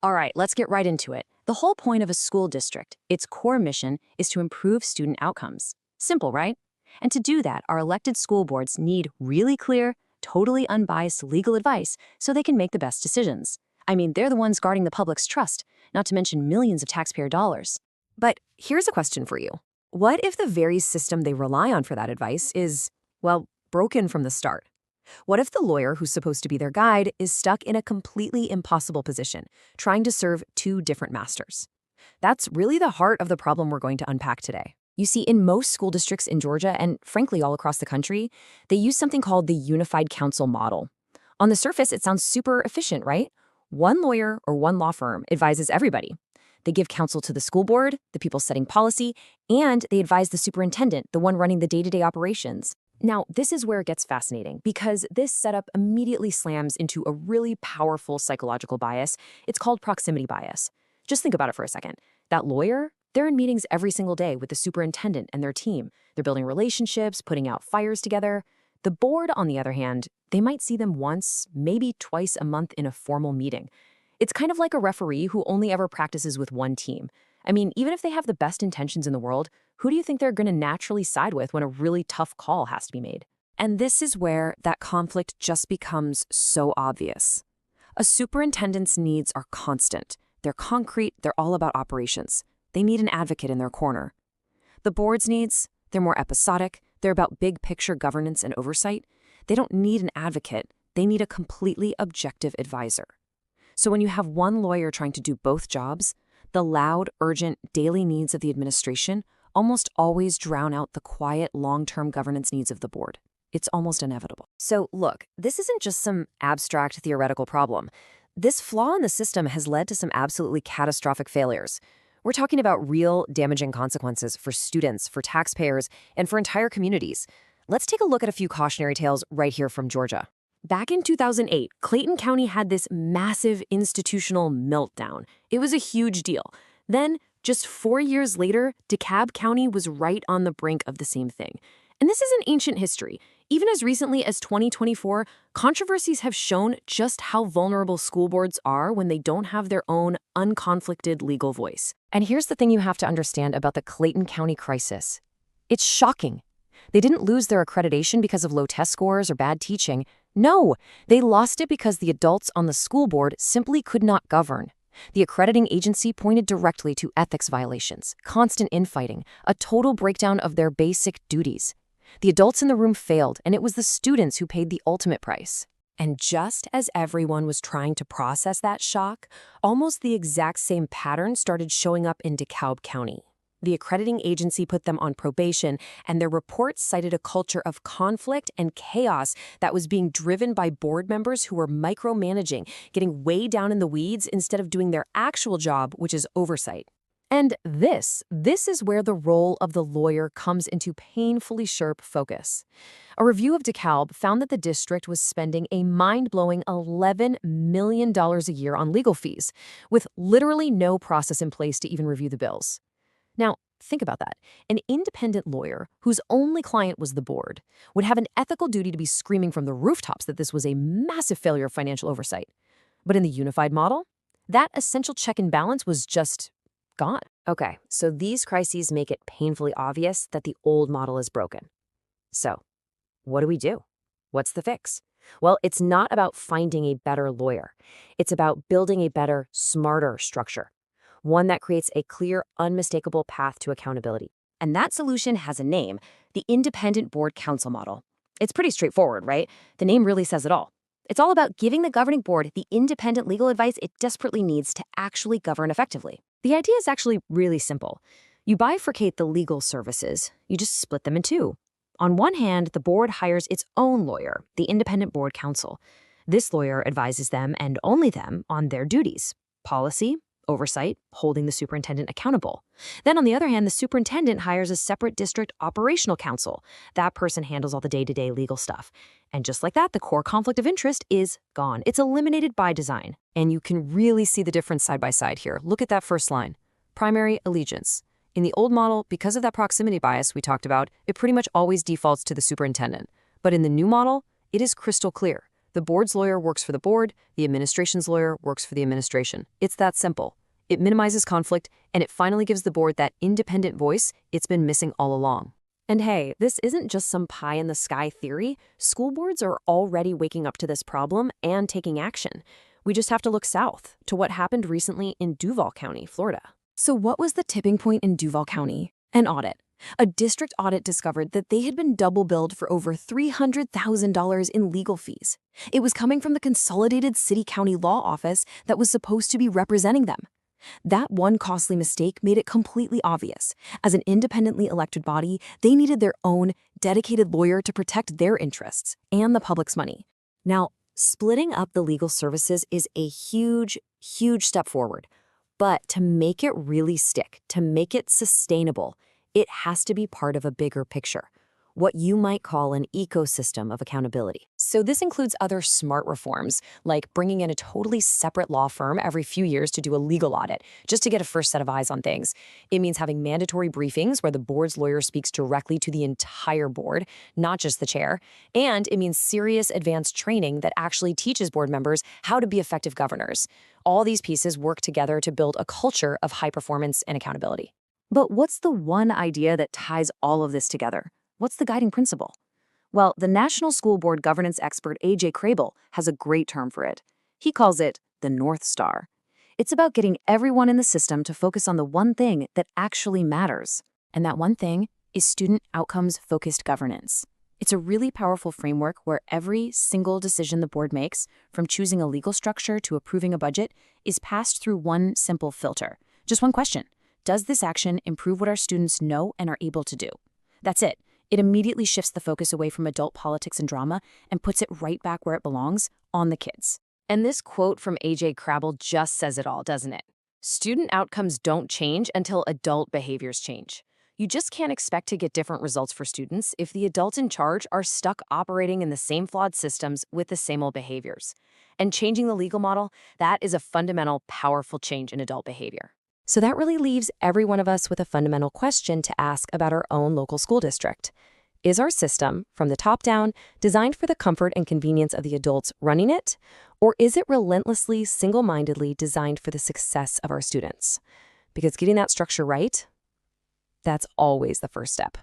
All right, let's get right into it. The whole point of a school district, its core mission, is to improve student outcomes. Simple, right? And to do that, our elected school boards need really clear, totally unbiased legal advice so they can make the best decisions. I mean, they're the ones guarding the public's trust, not to mention millions of taxpayer dollars. But here's a question for you. What if the very system they rely on for that advice is, well, broken from the start? What if the lawyer who's supposed to be their guide is stuck in a completely impossible position, trying to serve two different masters? That's really the heart of the problem we're going to unpack today. You see, in most school districts in Georgia, and frankly all across the country, they use something called the unified counsel model. On the surface, it sounds super efficient, right? One lawyer or one law firm advises everybody. They give counsel to the school board, the people setting policy, and they advise the superintendent, the one running the day-to-day operations. Now, this is where it gets fascinating, because this setup immediately slams into a really powerful psychological bias. It's called proximity bias. Just think about it for a second. That lawyer, they're in meetings every single day with the superintendent and their team. They're building relationships, putting out fires together. The board, on the other hand, they might see them once, maybe twice a month in a formal meeting. It's kind of like a referee who only ever practices with one team. I mean, even if they have the best intentions in the world, who do you think they're going to naturally side with when a really tough call has to be made? And this is where that conflict just becomes so obvious. A superintendent's needs are constant. They're concrete. They're all about operations. They need an advocate in their corner. The board's needs, they're more episodic. They're about big picture governance and oversight. They don't need an advocate. They need a completely objective advisor. So when you have one lawyer trying to do both jobs, the loud, urgent, daily needs of the administration almost always drown out the quiet, long-term governance needs of the board. It's almost inevitable. So look, this isn't just some abstract theoretical problem. This flaw in the system has led to some absolutely catastrophic failures. We're talking about real damaging consequences for students, for taxpayers, and for entire communities. Let's take a look at a few cautionary tales right here from Georgia. Back in 2008, Clayton County had this massive institutional meltdown. It was a huge deal. Then, just 4 years later, DeKalb County was right on the brink of the same thing. And this is an ancient history. Even as recently as 2024, controversies have shown just how vulnerable school boards are when they don't have their own unconflicted legal voice. And here's the thing you have to understand about the Clayton County crisis. It's shocking. They didn't lose their accreditation because of low test scores or bad teaching. No, they lost it because the adults on the school board simply could not govern. The accrediting agency pointed directly to ethics violations, constant infighting, a total breakdown of their basic duties. The adults in the room failed, and it was the students who paid the ultimate price. And just as everyone was trying to process that shock, almost the exact same pattern started showing up in DeKalb County. The accrediting agency put them on probation, and their reports cited a culture of conflict and chaos that was being driven by board members who were micromanaging, getting way down in the weeds instead of doing their actual job, which is oversight. And this is where the role of the lawyer comes into painfully sharp focus. A review of DeKalb found that the district was spending a mind-blowing $11 million a year on legal fees, with literally no process in place to even review the bills. Now, think about that. An independent lawyer whose only client was the board would have an ethical duty to be screaming from the rooftops that this was a massive failure of financial oversight. But in the unified model, that essential check and balance was just gone. Okay, so these crises make it painfully obvious that the old model is broken. So, what do we do? What's the fix? Well, it's not about finding a better lawyer. It's about building a better, smarter structure. One that creates a clear, unmistakable path to accountability. And that solution has a name, the Independent Board Counsel model. It's pretty straightforward, right? The name really says it all. It's all about giving the governing board the independent legal advice it desperately needs to actually govern effectively. The idea is actually really simple. You bifurcate the legal services. You just split them in two. On one hand, the board hires its own lawyer, the Independent Board Counsel. This lawyer advises them and only them on their duties: policy, oversight, holding the superintendent accountable. Then on the other hand, the superintendent hires a separate district operational counsel. That person handles all the day-to-day legal stuff. And just like that, the core conflict of interest is gone. It's eliminated by design. And you can really see the difference side by side here. Look at that first line. Primary allegiance. In the old model, because of that proximity bias we talked about, it pretty much always defaults to the superintendent. But in the new model, it is crystal clear. The board's lawyer works for the board, the administration's lawyer works for the administration. It's that simple. It minimizes conflict, and it finally gives the board that independent voice it's been missing all along. And hey, this isn't just some pie-in-the-sky theory. School boards are already waking up to this problem and taking action. We just have to look south to what happened recently in Duval County, Florida. So what was the tipping point in Duval County? An audit. A district audit discovered that they had been double billed for over $300,000 in legal fees. It was coming from the Consolidated City-County Law Office that was supposed to be representing them. That one costly mistake made it completely obvious. As an independently elected body, they needed their own dedicated lawyer to protect their interests and the public's money. Now, splitting up the legal services is a huge, huge step forward. But to make it really stick, to make it sustainable, it has to be part of a bigger picture, what you might call an ecosystem of accountability. So this includes other smart reforms, like bringing in a totally separate law firm every few years to do a legal audit, just to get a first set of eyes on things. It means having mandatory briefings where the board's lawyer speaks directly to the entire board, not just the chair. And it means serious advanced training that actually teaches board members how to be effective governors. All these pieces work together to build a culture of high performance and accountability. But what's the one idea that ties all of this together? What's the guiding principle? Well, the National School Board governance expert A.J. Crable has a great term for it. He calls it the North Star. It's about getting everyone in the system to focus on the one thing that actually matters. And that one thing is student outcomes-focused governance. It's a really powerful framework where every single decision the board makes, from choosing a legal structure to approving a budget, is passed through one simple filter. Just one question. Does this action improve what our students know and are able to do? That's it. It immediately shifts the focus away from adult politics and drama and puts it right back where it belongs, on the kids. And this quote from A.J. Crable just says it all, doesn't it? Student outcomes don't change until adult behaviors change. You just can't expect to get different results for students if the adults in charge are stuck operating in the same flawed systems with the same old behaviors. And changing the legal model, that is a fundamental, powerful change in adult behavior. So that really leaves every one of us with a fundamental question to ask about our own local school district. Is our system, from the top down, designed for the comfort and convenience of the adults running it? Or is it relentlessly, single-mindedly designed for the success of our students? Because getting that structure right, that's always the first step.